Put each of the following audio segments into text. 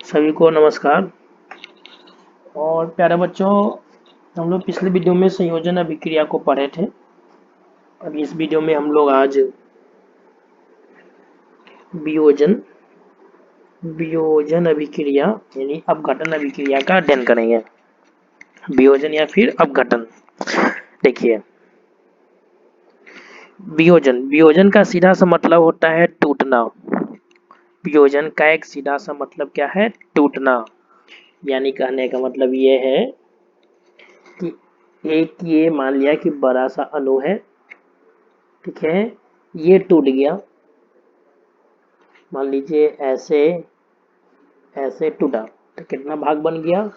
सभी को नमस्कार। और प्यारे बच्चों, हम लोग पिछले वीडियो में संयोजन अभिक्रिया को पढ़े थे। अब इस वीडियो में हम लोग आज वियोजन वियोजन अभिक्रिया यानी अपघटन अभिक्रिया का अध्ययन करेंगे। वियोजन या फिर अपघटन। देखिए, वियोजन वियोजन का सीधा सा मतलब होता है टूटना। वियोजन का एक सीधा सा मतलब क्या है? टूटना। यानी कहने का मतलब ये है कि एक ये मान लिया कि बड़ा सा अणु है, ठीक है, ये टूट गया। मान लीजिए ऐसे ऐसे टूटा तो कितना भाग बन गया?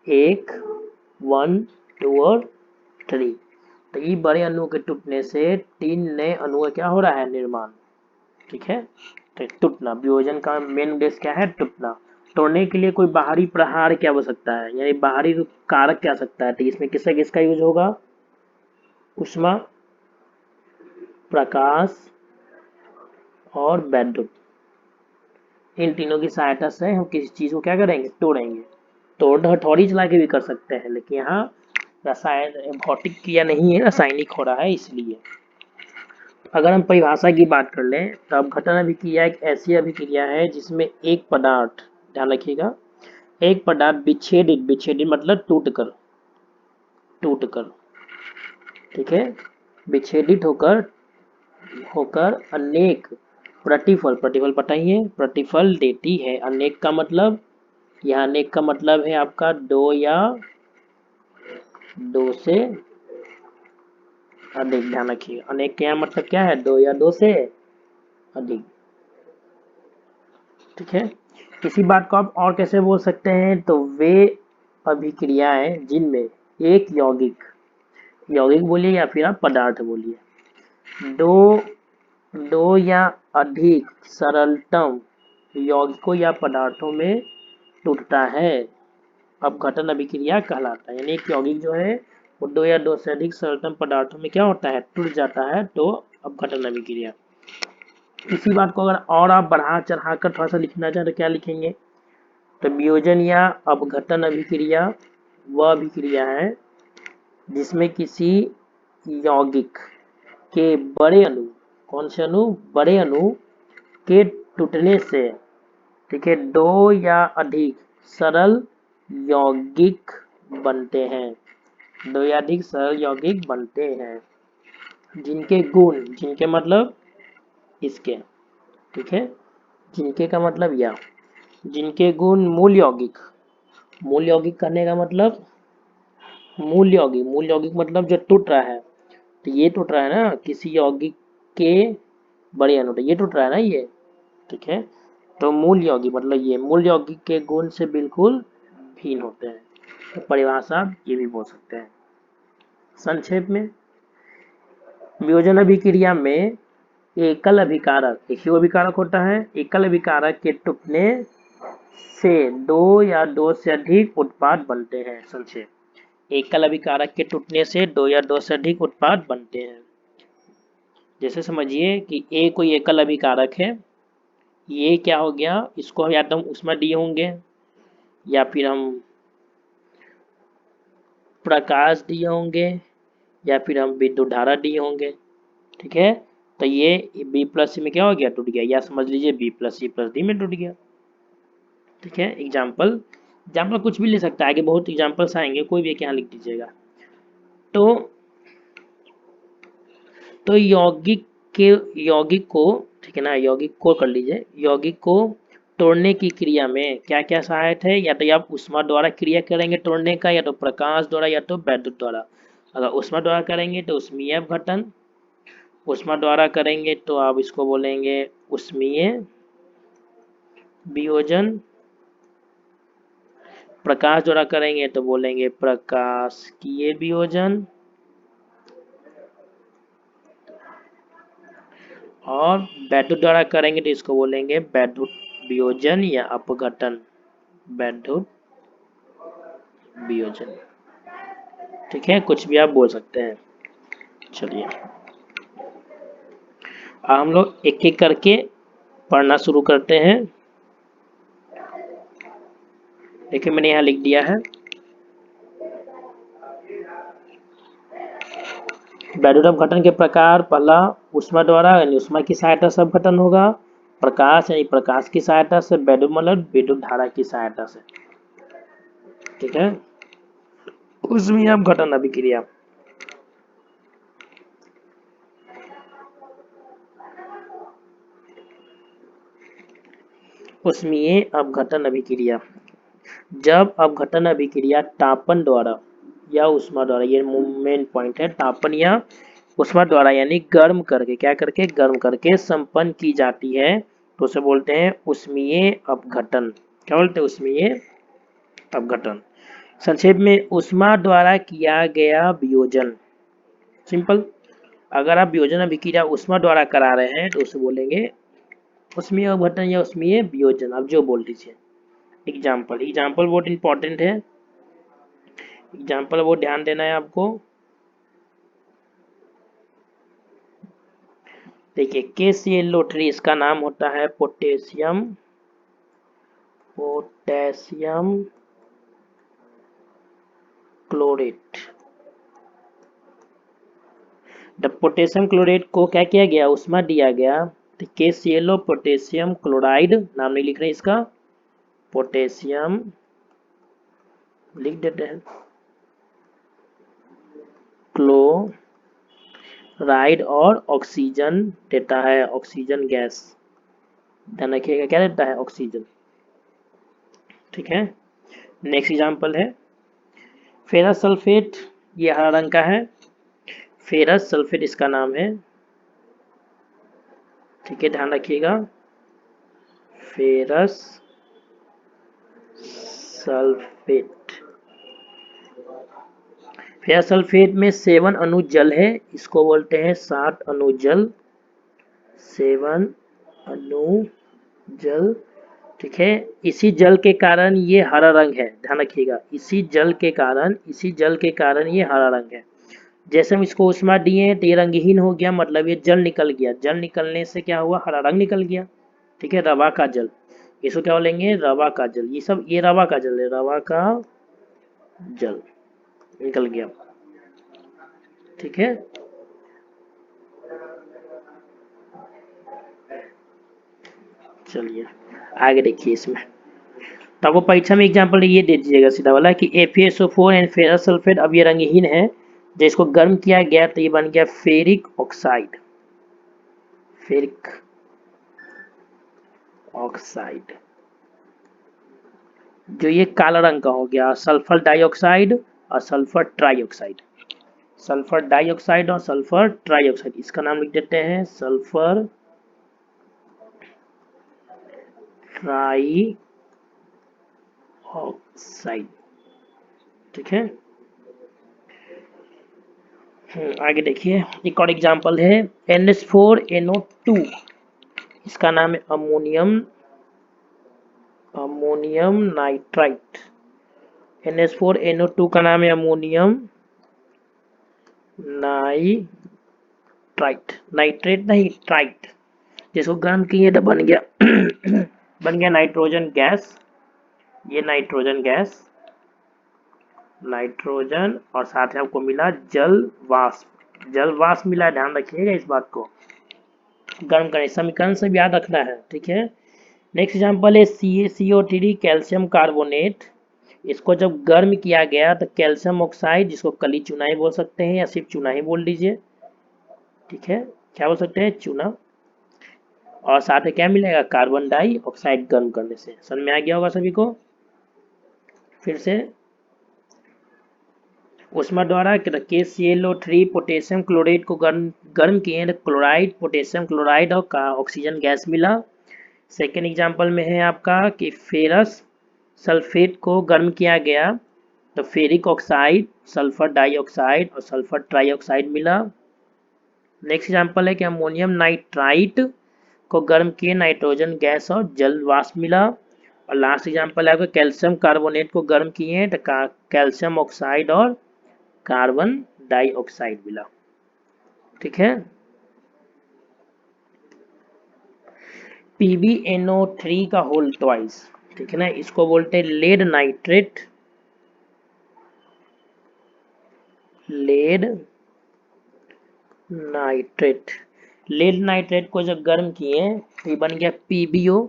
1, 1, 2 और 3। तो ये बड़े अणु के टूटने से 3 नए अणु का क्या हो रहा है? निर्माण। ठीक है, तो टूटना। वियोजन का मेन उद्देश्य क्या है? टूटना। तोड़ने के लिए कोई बाहरी प्रहार क्या हो सकता है, यानी बाहरी कारक क्या सकता है? तो इसमें किसका यूज होगा? उष्मा, प्रकाश और वैद्युत। इन तीनों की सहायता से हम किसी चीज को क्या करेंगे? तोड़ेंगे। तोड़ हथौड़ी चला के भी कर सकते हैं, लेकिन यहाँ रसायन भौतिक क्रिया नहीं है, रासायनिक हो रहा है, इसलिए। अगर हम परिभाषा की बात कर लें तो अपघटन अभिक्रिया एक ऐसी अभिक्रिया है जिसमें एक पदार्थ, ध्यान रखिएगा, एक पदार्थ विच्छेदित विच्छेदित मतलब टूटकर, ठीक है, विच्छेदित होकर होकर अनेक प्रतिफल, प्रतिफल पता ही है, प्रतिफल देती है। अनेक का मतलब, यहाँ अनेक का मतलब है आपका दो या दो से अधिक। ध्यान रखिए, अनेक का मतलब क्या है? दो या दो से अधिक। ठीक है, इसी बात को आप और कैसे बोल सकते हैं? तो वे अभिक्रियाएं जिनमें एक यौगिक, यौगिक बोलिए या फिर आप पदार्थ बोलिए, दो दो या अधिक सरलतम यौगिकों या पदार्थों में टूटता है, अपघटन अभिक्रिया कहलाता है। यानी एक यौगिक जो है वो दो या दो से अधिक सरलतम पदार्थों में क्या होता है? टूट जाता है, तो अपघटन अभिक्रिया। इसी बात को अगर और आप बढ़ा चढ़ा कर थोड़ा सा लिखना चाहे तो क्या लिखेंगे? तो वियोजन या अपघटन अभिक्रिया वह अभिक्रिया है जिसमें किसी यौगिक के बड़े अणु, कौन से अणु? बड़े अणु के टूटने से, ठीक है, दो या अधिक सरल यौगिक बनते हैं, दो या अधिक सरल यौगिक बनते हैं जिनके गुण, जिनके मतलब इसके, ठीक है, जिनके का मतलब यह, जिनके गुण मूल यौगिक, मूल यौगिक करने का मतलब मूल यौगिक मतलब जो टूट रहा है। तो ये टूट रहा है ना किसी यौगिक के बड़े अणु, तो ये टूट रहा है ना ये, ठीक है। तो मूल यौगिक मतलब ये मूल यौगिक के गुण से बिल्कुल भिन्न होते हैं, तो परिभाषा ये भी बोल सकते हैं। संक्षेप में, वियोजन अभिक्रिया में एकल अभिकारक, एक ही अभिकारक होता है, एकल अभिकारक के टूटने से दो या दो से अधिक उत्पाद बनते हैं। संक्षेप, एकल अभिकारक के टूटने से दो या दो से अधिक उत्पाद बनते हैं। जैसे समझिए कि ए कोई एकल अभिकारक है, ये क्या हो गया? इसको या तो हम उसमें दिए होंगे या फिर हम प्रकाश दिए होंगे या फिर हम विद्युत धारा दिए होंगे, ठीक है। तो ये बी प्लस सी में क्या हो गया? टूट गया, या समझ लीजिए B plus C plus D में टूट गया, ठीक है। एग्जाम्पल एग्जाम्पल कुछ भी ले सकता है, आगे बहुत एग्जाम्पल्स आएंगे, कोई भी एक यहाँ लिख दीजिएगा। तो यौगिक के, यौगिक को, ठीक है ना, यौगिक को कर लीजिए, यौगिक को तोड़ने की क्रिया में क्या क्या सहायक है? या तो आप उष्मा द्वारा क्रिया करेंगे तोड़ने का, या तो प्रकाश द्वारा, या तो वैद्युत द्वारा। अगर उष्मा द्वारा करेंगे तो उष्मीय अपघटन, उष्मा द्वारा करेंगे तो आप इसको बोलेंगे उष्मीय वियोजन, प्रकाश द्वारा करेंगे तो बोलेंगे प्रकाशिय वियोजन, और वैद्युत द्वारा करेंगे तो इसको बोलेंगे वैद्युत वियोजन या अपघटन, वैद्युत वियोजन। ठीक है, कुछ भी आप बोल सकते हैं। चलिए अब हम लोग एक एक करके पढ़ना शुरू करते हैं। देखिए मैंने यहाँ लिख दिया है, वैद्युत अपघटन के प्रकार। पहला ऊष्मा द्वारा यानी ऊष्मा की सहायता से अपघटन होगा। प्रकाश यानी प्रकाश की सहायता से। वैद्युत मतलब विद्युत धारा की सहायता से। ठीक है, ऊष्मीय अपघटन अभिक्रिया। ऊष्मीय अपघटन अभिक्रिया, जब अपघटन अभिक्रिया तापन द्वारा या ऊष्मा द्वारा, ये मेन पॉइंट है, तापन या ऊष्मा द्वारा यानी गर्म करके, क्या करके, गर्म करके संपन्न की जाती है तो उसे बोलते हैं ऊष्मीय अपघटन। क्या बोलते हैं, ऊष्मीय अपघटन। संक्षेप में, ऊष्मा द्वारा किया गया वियोजन। सिंपल, अगर आप वियोजन अभिक्रिया ऊष्मा द्वारा करा रहे हैं तो उसे बोलेंगे ऊष्मीय अपघटन या ऊष्मीय वियोजन, आप जो बोल दीजिए। एग्जाम्पल, एग्जाम्पल बहुत इंपॉर्टेंट है, एग्जाम्पल वो ध्यान देना है आपको। देखिए KClO3, इसका नाम होता है पोटेशियम क्लोरेट। जब पोटेशियम क्लोरेट को क्या किया गया, ऊष्मा दिया गया, तो KClO पोटेशियम क्लोराइड, नाम नहीं लिख रहे इसका, पोटेशियम लिख देते हैं, क्लोराइड और ऑक्सीजन देता है, ऑक्सीजन गैस, ध्यान रखिएगा क्या देता है, ऑक्सीजन। ठीक है, नेक्स्ट एग्जांपल है फेरस सल्फेट, ये हरा रंग का है, फेरस सल्फेट इसका नाम है। ठीक है, ध्यान रखिएगा, फेरस सल्फेट। फेरस सल्फेट में 7 अणु जल है, इसको बोलते हैं 7 अणु जल, 7 अणु जल। ठीक है, इसी जल के कारण ये हरा रंग है, ध्यान रखिएगा, इसी जल के कारण ये हरा रंग है। जैसे हम इसको ऊष्मा दिए तो ये रंगहीन हो गया, मतलब ये जल निकल गया, जल निकलने से क्या हुआ, हरा रंग निकल गया। ठीक है, रवा का जल, इसको क्या बोलेंगे, रवा का जल, ये सब ये रवा का जल है, रवा का जल निकल गया। ठीक है, चलिए आगे देखिए इसमें, तो आपको परीक्षा में एग्जाम्पल ये दे दीजिएगा सीधा वाला कि FeSO4 एंड फेरस सल्फेट, अब ये रंगहीन है, जब इसको गर्म किया गया तो ये बन गया फेरिक ऑक्साइड, फेरिक ऑक्साइड, जो ये काला रंग का हो गया, सल्फर डाइऑक्साइड और सल्फर ट्राइऑक्साइड, सल्फर डाइऑक्साइड और सल्फर ट्राइऑक्साइड, इसका नाम लिख देते हैं सल्फर ट्राई ऑक्साइड। ठीक है, आगे देखिए एक और एग्जांपल है NH4NO2, इसका नाम है अमोनियम नाइट्राइट। NH4NO2 का नाम है अमोनियम नाइट्राइट, नाइट्रेट नहीं, ट्राइट, जिसको गर्म किए तो बन गया बन गया नाइट्रोजन गैस, ये नाइट्रोजन गैस, नाइट्रोजन, और साथ में आपको मिला जल वाष्प, जल वाष्प मिला, ध्यान रखिएगा इस बात को, गर्म करने, समीकरण से भी याद रखना है। ठीक है, नेक्स्ट एग्जांपल है CaCO3 कैल्शियम कार्बोनेट, इसको जब गर्म किया गया तो कैल्शियम ऑक्साइड, जिसको कली चुनाई बोल सकते हैं या सिर्फ चुना ही बोल दीजिए। ठीक है, क्या बोल सकते हैं, चूना, और साथ में क्या मिलेगा, कार्बन डाइऑक्साइड, गर्म करने से। समझ में आ गया होगा सभी को। फिर से ऊष्मा द्वारा KClO3 पोटेशियम क्लोराइड को गर्म किए तो क्लोराइड, पोटेशियम क्लोराइड और ऑक्सीजन गैस मिला। सेकेंड एग्जांपल में है आपका कि फेरस सल्फेट को गर्म किया गया तो फेरिक ऑक्साइड, सल्फर डाइऑक्साइड और सल्फर ट्राइऑक्साइड मिला। नेक्स्ट एग्जांपल है कि अमोनियम नाइट्राइट को गर्म किए, नाइट्रोजन गैस और जल वाष्प मिला। और लास्ट एग्जांपल है आपका कैल्शियम कार्बोनेट को गर्म किए तो कैल्शियम ऑक्साइड और कार्बन डाइऑक्साइड मिला। ठीक है, PbNO3 का होल ट्वाइस, ठीक है ना, इसको बोलते हैं lead nitrate. Lead nitrate, lead nitrate को जब गर्म किए तो ये बन गया PbO,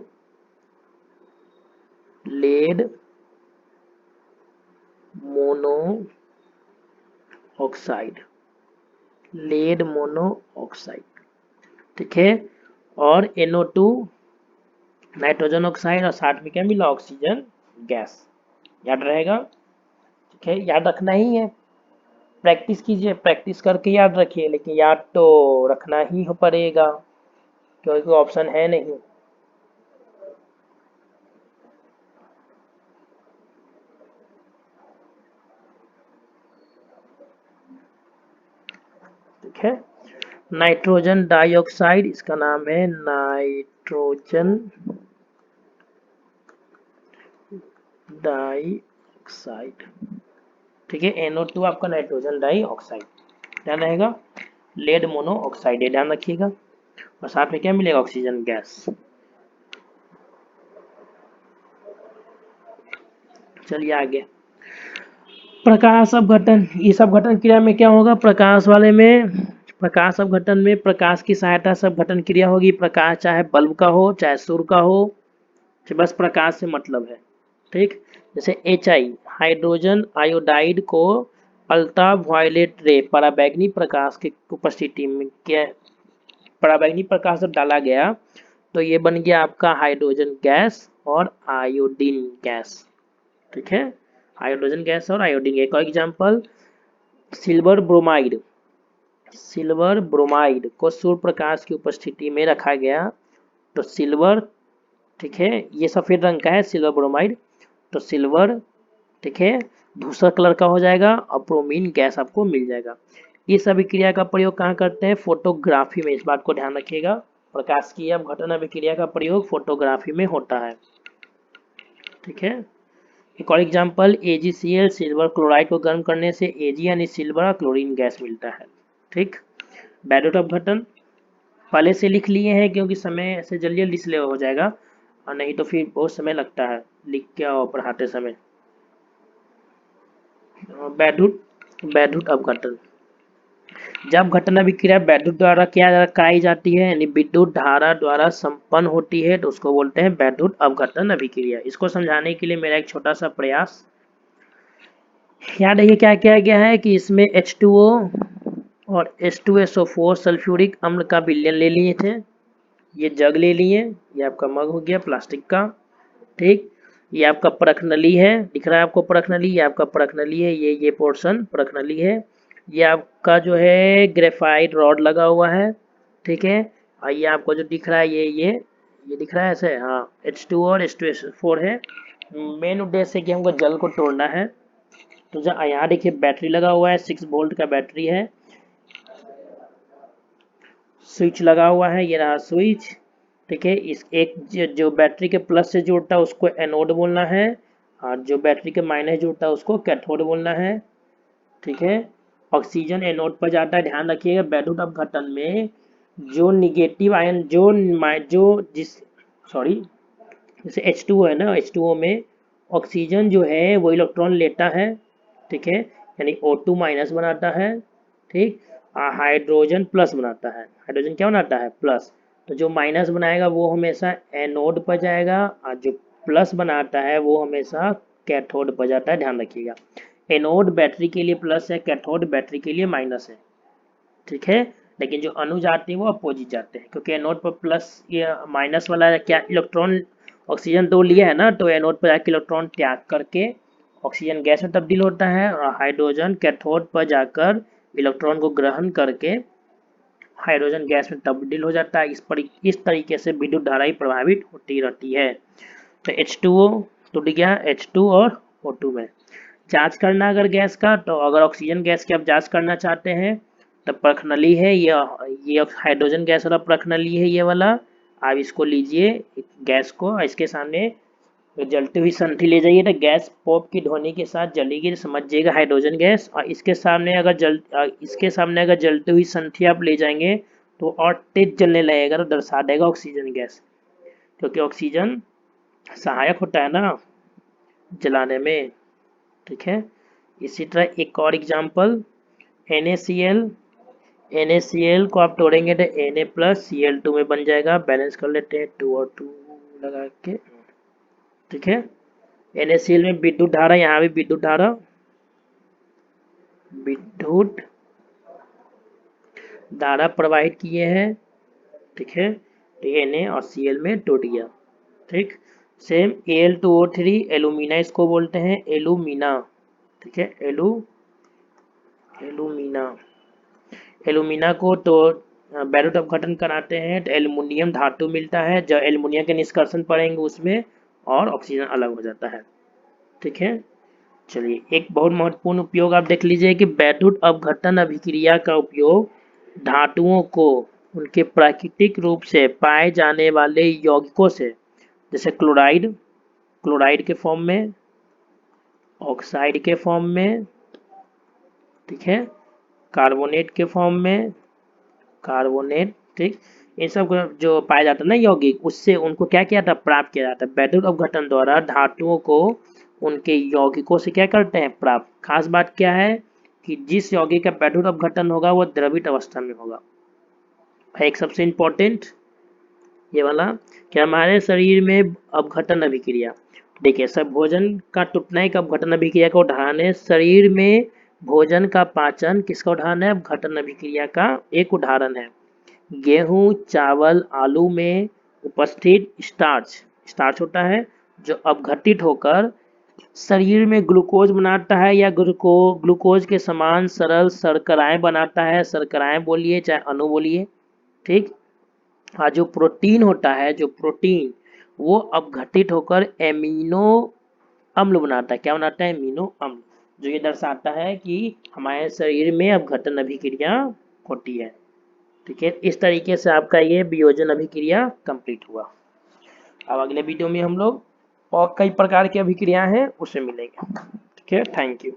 lead mono oxide, lead mono oxide. ठीक है, और NO2 नाइट्रोजन ऑक्साइड, और साथ में क्या मिला, ऑक्सीजन गैस। याद रहेगा, ठीक है, याद रखना ही है। प्रैक्टिस कीजिए, प्रैक्टिस करके याद रखिए, लेकिन याद तो रखना ही पड़ेगा क्योंकि ऑप्शन है नहीं। ठीक है, नाइट्रोजन डाइऑक्साइड, इसका नाम है नाइट्रोजन डाइऑक्साइड। ठीक है, NO2 आपका नाइट्रोजन डाइऑक्साइड, ध्यान रहेगा। लेड मोनो ऑक्साइड ध्यान रखिएगा, और साथ में क्या मिलेगा, ऑक्सीजन गैस। चलिए आगे, प्रकाश अपघटन। इस अपघटन क्रिया में क्या होगा, प्रकाश वाले में, प्रकाश अपघटन में प्रकाश की सहायता से अपघटन क्रिया होगी। प्रकाश चाहे बल्ब का हो चाहे सूर्य का हो, बस प्रकाश से मतलब है। ठीक, जैसे HI हाइड्रोजन आयोडाइड को अल्ट्रा वायलेट रे पराबैंगनी प्रकाश की उपस्थिति में क्या, पराबैंगनी प्रकाश जब डाला गया तो ये बन गया आपका हाइड्रोजन गैस और आयोडीन गैस। ठीक है, हाइड्रोजन गैस और आयोडीन। एक और example, silver bromide, silver bromide को सूर्य प्रकाश की उपस्थिति में रखा गया तो सिल्वर, ठीक है, ये सफेद रंग का है सिल्वर ब्रोमाइड, तो सिल्वर, ठीक है, धूसर कलर का हो जाएगा और ब्रोमीन गैस आपको मिल जाएगा। इस अभिक्रिया का प्रयोग कहाँ करते हैं, फोटोग्राफी में, इस बात को ध्यान रखिएगा। प्रकाश की अपघटन अभिक्रिया का प्रयोग फोटोग्राफी में होता है। ठीक है, एक और एग्जांपल, AgCl सिल्वर क्लोराइड को गर्म करने से Ag यानी सिल्वर और क्लोरीन गैस मिलता है। ठीक, बैडोट अपघटन पहले से लिख लिए हैं क्योंकि समय से जल्दी जल्दी इसलिए हो जाएगा, और नहीं तो फिर बहुत समय लगता है लिख के और पढ़ाते समय। बैडुट, बैडुट अपघटन, जब घटना अभिक्रिया बैडुट द्वारा क्या कराई जाती है, यानी विद्युत धारा द्वारा संपन्न होती है, तो उसको बोलते हैं बैडुट अपघटन अभिक्रिया। इसको समझाने के लिए मेरा एक छोटा सा प्रयास, याद है क्या किया गया है कि इसमें H2O और H2SO4 सल्फ्यूरिक अम्ल का विलयन ले लिए थे। ये जग ले लिए, ये आपका मग हो गया प्लास्टिक का। ठीक, ये आपका परख नली है, दिख रहा है आपको परख नली, ये आपका परख नली है, ये पोर्शन परख नली है। ये आपका जो है ग्रेफाइट रॉड लगा हुआ है। ठीक है, और ये आपको जो दिख रहा है ये दिख रहा है ऐसे, हाँ, H2O और H2SO4 है। मेन उद्देश्य कि हमको जल को तोड़ना है। तो यहाँ देखिए बैटरी लगा हुआ है, 6 वोल्ट का बैटरी है, स्विच लगा हुआ है, ये रहा स्विच। ठीक है, इस एक जो बैटरी के प्लस से जुड़ता है उसको एनोड बोलना है, और जो बैटरी के माइनस जुड़ता है उसको कैथोड बोलना है। ठीक है, ऑक्सीजन एनोड पर जाता है। ध्यान रखिएगा बैडुट अपघटन में जो निगेटिव आयन जो जिस सॉरी जैसे H2O है ना, H2O में ऑक्सीजन जो है वो इलेक्ट्रॉन लेता है। ठीक है, यानी O2 माइनस बनाता है। ठीक, हाइड्रोजन प्लस बनाता है। हाइड्रोजन क्या बनाता है, प्लस। तो जो माइनस बनाएगा वो हमेशा एनोड पर जाएगा, और जो प्लस बनाता है वो हमेशा कैथोड पर जाता है। ध्यान रखिएगा, एनोड बैटरी के लिए प्लस है, कैथोड बैटरी के लिए माइनस है। ठीक है, लेकिन जो अणु जाते हैं वो अपोजिट जाते हैं, क्योंकि एनोड पर प्लस या माइनस वाला क्या इलेक्ट्रॉन ऑक्सीजन 2 लिया है ना, तो एनोड पर जाकर इलेक्ट्रॉन त्याग करके ऑक्सीजन गैस में तब्दील होता है, और हाइड्रोजन कैथोड पर जाकर इलेक्ट्रॉन को ग्रहण करके हाइड्रोजन गैस में तब्दील हो जाता है। इस तरीके से विद्युत धारा ही प्रभावित होती रहती है। तो H2O टूट गया, H2 और O2 में। जांच करना अगर गैस का, तो अगर ऑक्सीजन गैस की आप जांच करना चाहते हैं तो परख नली है, ये हाइड्रोजन गैस वाला परख नली है, ये वाला। आप इसको लीजिए गैस को, इसके सामने तो जलती हुई संठी ले जाइए तो गैस पॉप की ध्वनि के साथ जलेगी तो समझिएगा हाइड्रोजन गैस। और इसके सामने अगर जलती हुई संठी आप ले जाएंगे तो और तेज जलने लगेगा, तो दर्शा देगा ऑक्सीजन गैस, क्योंकि ऑक्सीजन सहायक होता है ना जलाने में। ठीक है, इसी तरह एक और एग्जांपल NaCl। NaCl को आप तोड़ेंगे तो Na+Cl2 में बन जाएगा। बैलेंस कर लेते हैं 2 और 2 लगा के। ठीक है, NaCl में विद्युत धारा, यहाँ भी विद्युत धारा, विद्युत धारा प्रवाहित किए हैं। ठीक है, तो Na और Cl में टूट गया। ठीक, सेम Al2O3 एलुमिना इसको बोलते हैं, एलुमिना। ठीक है, एलुमिना को तो बैरूट अपघटन कराते हैं तो एल्युमिनियम धातु मिलता है, जब एल्युमिनियम के निष्कर्षण पड़ेंगे उसमें और ऑक्सीजन अलग हो जाता है। ठीक है, चलिए एक बहुत महत्वपूर्ण उपयोग आप देख लीजिए कि बैरूट अपघटन अभिक्रिया का उपयोग धातुओं को उनके प्राकृतिक रूप से पाए जाने वाले यौगिकों से, जैसे क्लोराइड के फॉर्म में, ऑक्साइड के फॉर्म में, ठीक है, कार्बोनेट के फॉर्म में, कार्बोनेट, ठीक, इन सब जो पाया जाता है ना यौगिक, उससे उनको क्या किया था, प्राप्त किया जाता है। बैरूट अपघटन द्वारा धातुओं को उनके यौगिकों से क्या करते हैं, प्राप्त। खास बात क्या है कि जिस यौगिक का बैरूट अपघटन होगा वो द्रवित अवस्था में होगा। एक सबसे इम्पोर्टेंट ये वाला कि हमारे शरीर में अपघटन अभिक्रिया, देखिए सब भोजन का टूटना एक अपघटन अभिक्रिया का उदाहरण है। शरीर में भोजन का पाचन किसका उदाहरण है, अपघटन अभिक्रिया का एक उदाहरण है। गेहूं, चावल, आलू में उपस्थित स्टार्च होता है जो अपघटित होकर शरीर में ग्लूकोज बनाता है या ग्लूकोज के समान सरल शर्कराएं बनाता है। शर्कराएं बोलिए चाहे अणु बोलिए। ठीक, हाँ, जो प्रोटीन होता है, जो प्रोटीन वो अपघटित होकर एमिनो अम्ल बनाता है। क्या बनाता है, एमिनो अम्ल, जो ये दर्शाता है कि हमारे शरीर में अपघटन अभिक्रिया होती है। ठीक है, इस तरीके से आपका ये वियोजन अभिक्रिया कंप्लीट हुआ। अब अगले वीडियो में हम लोग और कई प्रकार की अभिक्रियाएं हैं उससे मिलेंगे। ठीक है, थैंक यू।